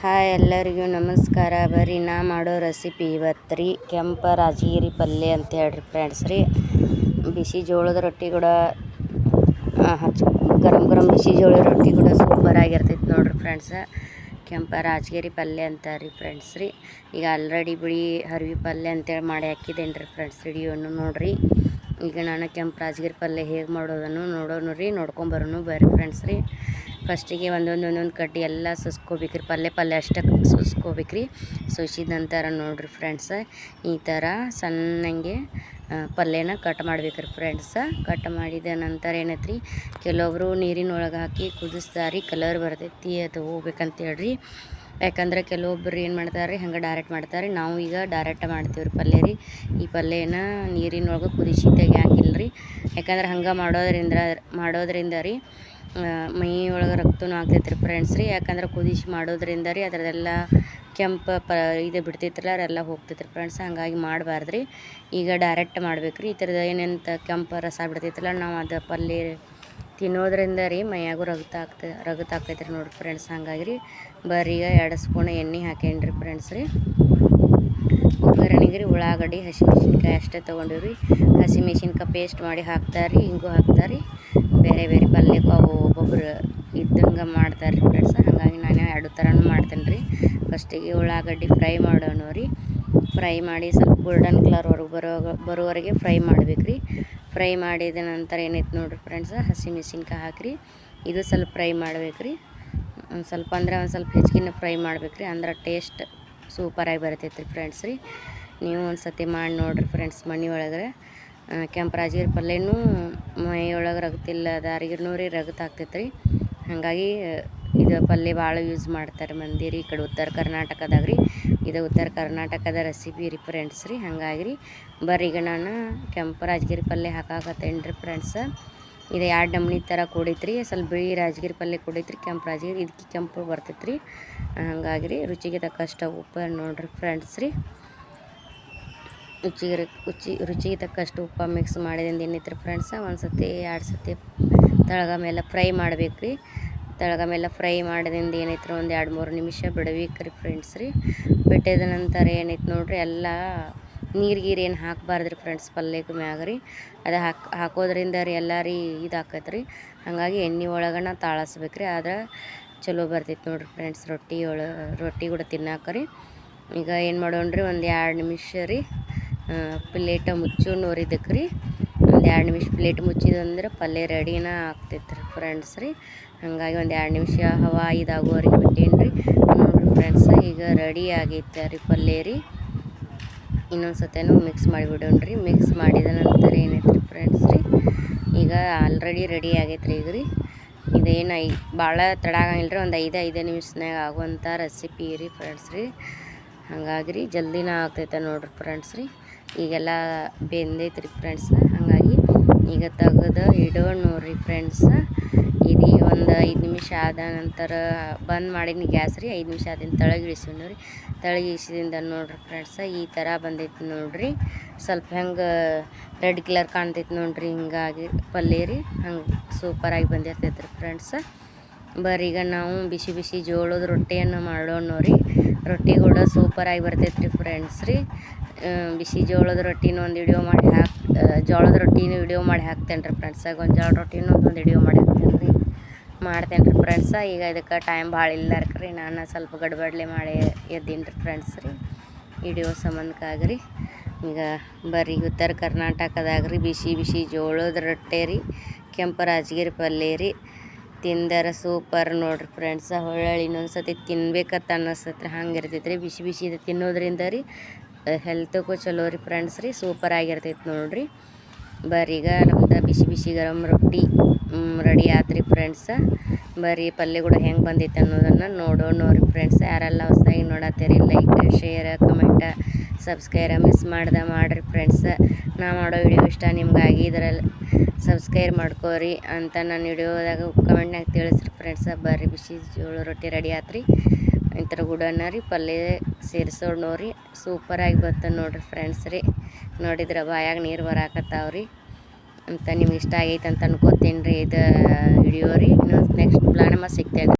Hi ಎಲ್ಲರಿಗೂ ನಮಸ್ಕಾರ. ಬರ್ರಿ ನಾ ಮಾಡೋ ರೆಸಿಪಿ ಇವತ್ತು ರೀ ಕೆಂಪ ರಾಜಗಿರಿ ಪಲ್ಯ ಅಂತ ಹೇಳ್ರಿ ಫ್ರೆಂಡ್ಸ್ ರೀ. ಬಿಸಿ ಜೋಳದ ರೊಟ್ಟಿ ಕೂಡ ಗರಂ ಬಿಸಿ ಜೋಳದ ರೊಟ್ಟಿ ಕೂಡ ಸೂಪರ್ ಆಗಿರ್ತೈತಿ ನೋಡ್ರಿ ಫ್ರೆಂಡ್ಸ. ಕೆಂಪ ರಾಜಗಿರಿ ಪಲ್ಯ ಅಂತ ರೀ ಫ್ರೆಂಡ್ಸ್ ರೀ. ಈಗ ಆಲ್ರೆಡಿ ಬಿಳಿ ಹರಿವಿ ಪಲ್ಯ ಅಂತೇಳಿ ಮಾಡಿ ಹಾಕಿದ್ದೇನೆ ರೀ ಫ್ರೆಂಡ್ಸ್. ವಿಡಿಯೋನು ನೋಡ್ರಿ. ಈಗ ನಾನು ಕೆಂಪು ರಾಜಗಿರಿ ಪಲ್ಯ ಹೇಗೆ ಮಾಡೋದನ್ನು ನೋಡೋಣ ರೀ, ನೋಡ್ಕೊಂಬರೋನು ಬರ್ರಿ ಫ್ರೆಂಡ್ಸ್ ರೀ. ಫಸ್ಟಿಗೆ ಒಂದೊಂದು ಕಡ್ಡಿ ಎಲ್ಲ ಸುಸ್ಕೋಬೇಕ್ರಿ. ಪಲ್ಯ ಅಷ್ಟೇ ಸುಸ್ಕೋಬೇಕ್ರಿ. ಸುಸಿದ ನಂತರ ನೋಡ್ರಿ ಫ್ರೆಂಡ್ಸ, ಈ ಥರ ಸಣ್ಣಂಗೆ ಪಲ್ಯನ ಕಟ್ ಮಾಡ್ಬೇಕ್ರಿ ಫ್ರೆಂಡ್ಸ. ಕಟ್ ಮಾಡಿದ ನಂತರ ಏನೈತ್ರಿ, ಕೆಲವೊಬ್ರು ನೀರಿನೊಳಗೆ ಹಾಕಿ ಕುದಿಸ್ತಾರಿ, ಕಲರ್ ಬರ್ತೈತಿ ಅದು ಹೋಗ್ಬೇಕಂತ ಹೇಳ್ರಿ. ಯಾಕಂದ್ರೆ ಕೆಲವೊಬ್ರು ಏನು ಮಾಡ್ತಾರೆ ಹಂಗೆ ಡೈರೆಕ್ಟ್ ಮಾಡ್ತಾರೆ. ನಾವು ಈಗ ಡೈರೆಕ್ಟ್ ಮಾಡ್ತೀವಿ ರೀ ಪಲ್ಯ ರೀ. ಈ ಪಲ್ಯನ ನೀರಿನೊಳಗೆ ಕುದಿಸಿ ತೆಗಿಯಾಕಿಲ್ಲ ರೀ. ಯಾಕಂದ್ರೆ ಹಂಗೆ ಮಾಡೋದ್ರಿಂದ ರೀ ಮೈ ಒಳಗೆ ರಕ್ತನೂ ಆಗ್ತೈತೆ ರೀ ಫ್ರೆಂಡ್ಸ್ ರೀ. ಯಾಕಂದ್ರೆ ಕುದಿಸಿ ಮಾಡೋದ್ರಿಂದ ರೀ ಅದರದೆಲ್ಲ ಕೆಂಪು ಇದು ಬಿಡ್ತೈತ್ರಲ್ಲ ಅದೆಲ್ಲ ಹೋಗ್ತೈತೆ ರೀ ಫ್ರೆಂಡ್ಸ್. ಹಾಗಾಗಿ ಮಾಡಬಾರ್ದು ರೀ. ಈಗ ಡೈರೆಕ್ಟ್ ಮಾಡ್ಬೇಕು ರೀ. ಈ ಥರದ ಏನೇನು ಕೆಂಪು ರಸ ಬಿಡ್ತೈತಲ್ಲ, ನಾವು ಅದು ಪಲ್ಯ ತಿನ್ನೋದ್ರಿಂದ ರೀ ಮೈಯಾಗೂ ರಗತ ಆಗ್ತೈತೆ ರೀ ನೋಡಿರಿ ಫ್ರೆಂಡ್ಸ್. ಹಾಗಾಗಿ ರೀ ಬರ್ರಿ ಈಗ 2 ಸ್ಪೂನ್ ಎಣ್ಣೆ ಹಾಕೇನ್ರಿ ಫ್ರೆಂಡ್ಸ್ ರೀ. ಒಗ್ಗರಣೆಗೆ ರೀ ಉಳ್ಳಾಗಡ್ಡಿ ಹಸಿಮೆಣ್ಸಿನ್ಕಾಯಿ ಅಷ್ಟೇ ತೊಗೊಂಡಿವ್ರಿ. ಹಸಿಮೆಣ್ಸಿನ್ಕಾಯಿ ಪೇಸ್ಟ್ ಮಾಡಿ ಹಾಕ್ತಾರೆ ರೀ, ಹಿಂಗೂ ಹಾಕ್ತಾರೆ ರೀ. ಬೇರೆ ಬೇರೆ ಪಲ್ಯಕ್ಕೆ ಒಬ್ಬೊಬ್ರು ಇದ್ದಂಗೆ ಮಾಡ್ತಾರೆ ರೀ ಫ್ರೆಂಡ್ಸ್. ಹಾಗಾಗಿ ನಾನು 2 ಥರನೂ ಮಾಡ್ತೇನೆ ರೀ. ಫಸ್ಟಿಗೆ ಉಳ್ಳಾಗಡ್ಡಿ ಫ್ರೈ ಮಾಡೋಣ ರೀ. ಫ್ರೈ ಮಾಡಿ ಸ್ವಲ್ಪ ಗೋಲ್ಡನ್ ಕಲರ್ವರೆಗೆ ಬರೋವರೆಗೆ ಫ್ರೈ ಮಾಡ್ಬೇಕು ರೀ. ಫ್ರೈ ಮಾಡಿದ ನಂತರ ಏನೈತೆ ನೋಡಿರಿ ಫ್ರೆಂಡ್ಸ್, ಹಸಿಮೆಣ್ಸಿನ್ಕಾಯಿ ಹಾಕಿರಿ. ಇದು ಸ್ವಲ್ಪ ಫ್ರೈ ಮಾಡ್ಬೇಕು ರೀ. ಒಂದು ಸ್ವಲ್ಪ ಹೆಚ್ಚಿಗೆ ಫ್ರೈ ಮಾಡ್ಬೇಕು ರೀ. ಅಂದ್ರೆ ಟೇಸ್ಟ್ ಸೂಪರಾಗಿ ಬರ್ತೈತೆ ರೀ ಫ್ರೆಂಡ್ಸ್ ರೀ. ನೀವು ಒಂದು ಸತಿ ಮಾಡಿ ನೋಡಿರಿ ಫ್ರೆಂಡ್ಸ್. ಮನೆ ಒಳಗೆ ಕೆಂಪು ರಾಜಗಿರಿ ಪಲ್ಯನೂ ಮೈಯೊಳಗೆ ರಗತಿಲ್ಲದಾರಿಗೂ ರೀ ರಗತ ಆಗ್ತೈತೆ ರೀ. ಹಾಗಾಗಿ ಇದು ಪಲ್ಯ ಭಾಳ ಯೂಸ್ ಮಾಡ್ತಾರೆ ಮಂದಿ ರೀ. ಈ ಕಡೆ ಉತ್ತರ ಕರ್ನಾಟಕದಾಗ ರೀ. ಇದು ಉತ್ತರ ಕರ್ನಾಟಕದ ರೆಸಿಪಿ ರೀ ಫ್ರೆಂಡ್ಸ್ ರೀ. ಹಾಗಾಗಿ ರೀ ಬರ್ರಿ ಈಗ ನಾನು ಕೆಂಪು ರಾಜಗಿರಿ ಪಲ್ಯ ಹಾಕಾಕತ್ತೇನೆ ರೀ ಫ್ರೆಂಡ್ಸ. ಇದು 2 ನಮ್ನಿ ಥರ ಕೂಡೈತ್ರಿ. ಸ್ವಲ್ಪ ಬಿಳಿ ರಾಜಗಿರಿ ಪಲ್ಯ ಕೂಡೈತ್ರಿ, ಕೆಂಪು ರಾಜಗಿರಿ ಇದಕ್ಕೆ ಕೆಂಪು ಬರ್ತೈತೆ ರೀ. ಹಾಗಾಗಿ ರೀ ರುಚಿಗೆ ತಕ್ಕಷ್ಟು ಉಪ್ಪು ನೋಡಿರಿ ಫ್ರೆಂಡ್ಸ್ ರೀ. ರುಚಿಗೆ ತಕ್ಕಷ್ಟು ಉಪ್ಪು ಮಿಕ್ಸ್ ಮಾಡಿದಿಂದ ಏನೈತ್ರಿ ಫ್ರೆಂಡ್ಸ, 1 ಸತಿ 2 ಸತಿ ತಳಗ ಮೇಲೆ ಫ್ರೈ ಮಾಡ್ಬೇಕು ರೀ. ತಳಗ ಮೇಲೆ ಫ್ರೈ ಮಾಡಿದಿಂದ ಏನೈತ್ರಿ ಒಂದು 2-3 ನಿಮಿಷ ಬಿಡ್ಬೇಕು ರೀ ಫ್ರೆಂಡ್ಸ್ ರೀ. ಬಿಟ್ಟಿದ ನಂತರ ಏನೈತೆ ನೋಡಿರಿ, ಎಲ್ಲ ನೀರು ಏನು ಹಾಕಬಾರ್ದು ರೀ ಫ್ರೆಂಡ್ಸ್ ಪಲ್ಯಕ್ಕೆ ಮ್ಯಾಗ ರೀ. ಅದು ಹಾಕೋದ್ರಿಂದ ರೀ ಎಲ್ಲ ರೀ ಇದಾಕೈತೆ ರೀ. ಹಾಗಾಗಿ ಎಣ್ಣೆ ಒಳಗನ ತಾಳಸ್ಬೇಕು ರೀ. ಆದ್ರೆ ಚಲೋ ಬರ್ತೈತೆ ನೋಡಿರಿ ಫ್ರೆಂಡ್ಸ್ ರೊಟ್ಟಿ ಕೂಡ ತಿನ್ನಾಕ ರೀ. ಈಗ ಏನು ಮಾಡೋಣ ರೀ, ಒಂದು 2 ನಿಮಿಷ ರೀ ಪ್ಲೇಟ ಮುಚ್ಚೋಣ ರೀ ಇದಕ್ಕೆ ರೀ. ಒಂದು 2 ನಿಮಿಷ ಪ್ಲೇಟ್ ಮುಚ್ಚಿದಂದ್ರೆ ಪಲ್ಯ ರೆಡಿನ ಆಗ್ತೈತೆ ರೀ ಫ್ರೆಂಡ್ಸ್ ರೀ. ಹಾಗಾಗಿ ಒಂದು 2 ನಿಮಿಷ ಹವಾ ಇದಾಗೋವರೆಗೆ ಬಿಟ್ಟೇನಿ ರೀ. ನೋಡಿರಿ ಫ್ರೆಂಡ್ಸ್, ಈಗ ರೆಡಿ ಆಗೈತೆ ರೀ ಪಲ್ಯ ರೀ. ಇನ್ನೊಂದು ಸತಿನೂ ಮಿಕ್ಸ್ ಮಾಡಿಬಿಡೋಣ ರೀ. ಮಿಕ್ಸ್ ಮಾಡಿದ ನಂತರ ಏನೈತೆ ರೀ ಫ್ರೆಂಡ್ಸ್ ರೀ, ಈಗ ಆಲ್ರೆಡಿ ರೆಡಿ ಆಗೈತೆ ರೀ. ಈಗ ರೀ ಇದೇನು ಭಾಳ ತಡ ಆಗಂಗಿಲ್ಲ ರೀ. ಒಂದು 5 ನಿಮಿಷನಾಗ ಆಗುವಂಥ ರೆಸಿಪಿ ರೀ ಫ್ರೆಂಡ್ಸ್ ರೀ. ಹಾಗಾಗಿ ರೀ ಜಲ್ದಿನ ಆಗ್ತೈತೆ ನೋಡಿರಿ ಫ್ರೆಂಡ್ಸ್ ರೀ. ಈಗೆಲ್ಲ ಬೆಂದೈತೆ ರೀ ಫ್ರೆಂಡ್ಸ್. ಹಾಗಾಗಿ ಈಗ ತೆಗೆದು ಇಡೋಣ ನೋಡಿರಿ ಫ್ರೆಂಡ್ಸ್. ಇದು ಒಂದು 5 ನಿಮಿಷ ಆದ ನಂತರ ಬಂದ್ ಮಾಡೀನಿ ಗ್ಯಾಸ್ ರೀ. 5 ನಿಮಿಷ ಆದಿಂದ ತಳಗೆ ಇಳಿಸೀನಿ ರೀ. ತಳಗೆ ಇಳಿಸಿದಿಂದ ನೋಡಿರಿ ಫ್ರೆಂಡ್ಸ ಈ ಥರ ಬಂದೈತಿ ನೋಡಿರಿ. ಸ್ವಲ್ಪ ಹೆಂಗೆ ರೆಡ್ ಕಲರ್ ಕಾಣ್ತೈತಿ ನೋಡಿರಿ. ಹಿಂಗಾಗಿ ಪಲ್ಯ ರೀ ಹಂಗೆ ಸೂಪರಾಗಿ ಬಂದಿರ್ತೈತೆ ರೀ ಫ್ರೆಂಡ್ಸ. ಬರ್ರಿ ಈಗ ನಾವು ಬಿಸಿ ಬಿಸಿ ಜೋಳದ ರೊಟ್ಟಿಯನ್ನು ಮಾಡೋಣ ರೀ. ರೊಟ್ಟಿ ಕೂಡ ಸೂಪರಾಗಿ ಬರ್ತೈತೆ ರೀ ಫ್ರೆಂಡ್ಸ್ ರೀ. ಬಿಸಿ ಜೋಳದ ರೊಟ್ಟಿನೂ ಒಂದು ವಿಡಿಯೋ ಮಾಡಿ ಜೋಳದ ರೊಟ್ಟಿನೂ ವಿಡಿಯೋ ಮಾಡಿ ಹಾಕ್ತೇನೆ ರೀ ಫ್ರೆಂಡ್ಸ. ಗೊಂಜಾಳ ರೊಟ್ಟಿನೂ ಒಂದು ವಿಡಿಯೋ ಮಾಡಿ ಮಾಡ್ತೇನೆ ರೀ ಫ್ರೆಂಡ್ಸ. ಈಗ ಇದಕ್ಕೆ ಟೈಮ್ ಭಾಳ ಇಲ್ಲಾರ್ಕ್ರಿ, ನಾನು ಸ್ವಲ್ಪ ಗಡ್ಬಡ್ಲೆ ಮಾಡಿ ಎದ್ದೀನಿ ರೀ ಫ್ರೆಂಡ್ಸ್ ರೀ ವಿಡಿಯೋ ಸಂಬಂಧಕ್ಕಾಗಿ ರೀ. ಈಗ ಬರ್ರಿ ಉತ್ತರ ಕರ್ನಾಟಕದಾಗ ರೀ ಬಿಸಿ ಬಿಸಿ ಜೋಳದ ರೊಟ್ಟಿ ರೀ, ಕೆಂಪು ರಾಜಗಿರಿ ಪಲ್ಯ ರೀ. ತಿಂದರೆ ಸೂಪರ್ ನೋಡಿರಿ ಫ್ರೆಂಡ್ಸ. ಹೊಳ್ಳಿ ಇನ್ನೊಂದು ಸತಿ ತಿನ್ಬೇಕಂತ ಅನ್ನಿಸ್ತೈತೆ ರೀ. ಹಂಗೆ ಇರ್ತೈತೆ ರೀ ಬಿಸಿ ಬಿಸಿ ಇದು ತಿನ್ನೋದ್ರಿಂದ ರೀ ಹೆಲ್ತಕ್ಕೂ ಚಲೋ ರೀ ಫ್ರೆಂಡ್ಸ್ ರೀ. ಸೂಪರಾಗಿರ್ತೈತೆ ನೋಡಿರಿ. ಬರ್ರಿ ಈಗ ನಮ್ದು ಬಿಸಿ ಬಿಸಿ ಗರಂ ರೊಟ್ಟಿ ರೆಡಿ ಆತ್ರಿ ಫ್ರೆಂಡ್ಸ. ಬರ್ರಿ ಪಲ್ಯ ಕೂಡ ಹೆಂಗೆ ಬಂದೈತೆ ಅನ್ನೋದನ್ನು ನೋಡೋಣ ನೋಡಿರಿ ಫ್ರೆಂಡ್ಸ್. ಯಾರೆಲ್ಲ ಹೊಸದಾಗಿ ನೋಡತ್ತೀರಿ like share comment subscribe miss ಮಾಡಿರಿ ಫ್ರೆಂಡ್ಸ. ನಾ ಮಾಡೋ ವಿಡಿಯೋ ಇಷ್ಟ ನಿಮ್ಗಾಗಿ ಇದರಲ್ಲಿ ಸಬ್ಸ್ಕ್ರೈಬ್ ಮಾಡ್ಕೋರಿ ಅಂತ ನಾನು ವಿಡಿಯೋದಾಗ ಕಮೆಂಟ್ನಾಗ ತಿಳಿಸ್ರಿ ಫ್ರೆಂಡ್ಸ. ಬರ್ರಿ ಬಿಸಿ ಜೋಳ ರೊಟ್ಟಿ ರೆಡಿ ಆತ್ರಿ. ಈ ಥರ ಗುಡನ್ನ ರೀ ಪಲ್ಯ ಸೇರಿಸೋಣ ನೋಡ್ರಿ. ಸೂಪರಾಗಿ ಬರ್ತದೆ ನೋಡಿರಿ ಫ್ರೆಂಡ್ಸ್ ರೀ. ನೋಡಿದ್ರೆ ಬಾಯಾಗ ನೀರು ಬರಾಕತ್ತಾವ್ರಿ ಅಂತ. ನಿಮ್ಗೆ ಇಷ್ಟ ಆಗೈತೆ ಅಂತ ಅನ್ಕೋತೀನಿ ರೀ ಇದು ವಿಡಿಯೋ ರೀ. ಇನ್ನೊಂದು ನೆಕ್ಸ್ಟ್ ಪ್ಲಾನ್ ಸಿಗ್ತೇನೆ.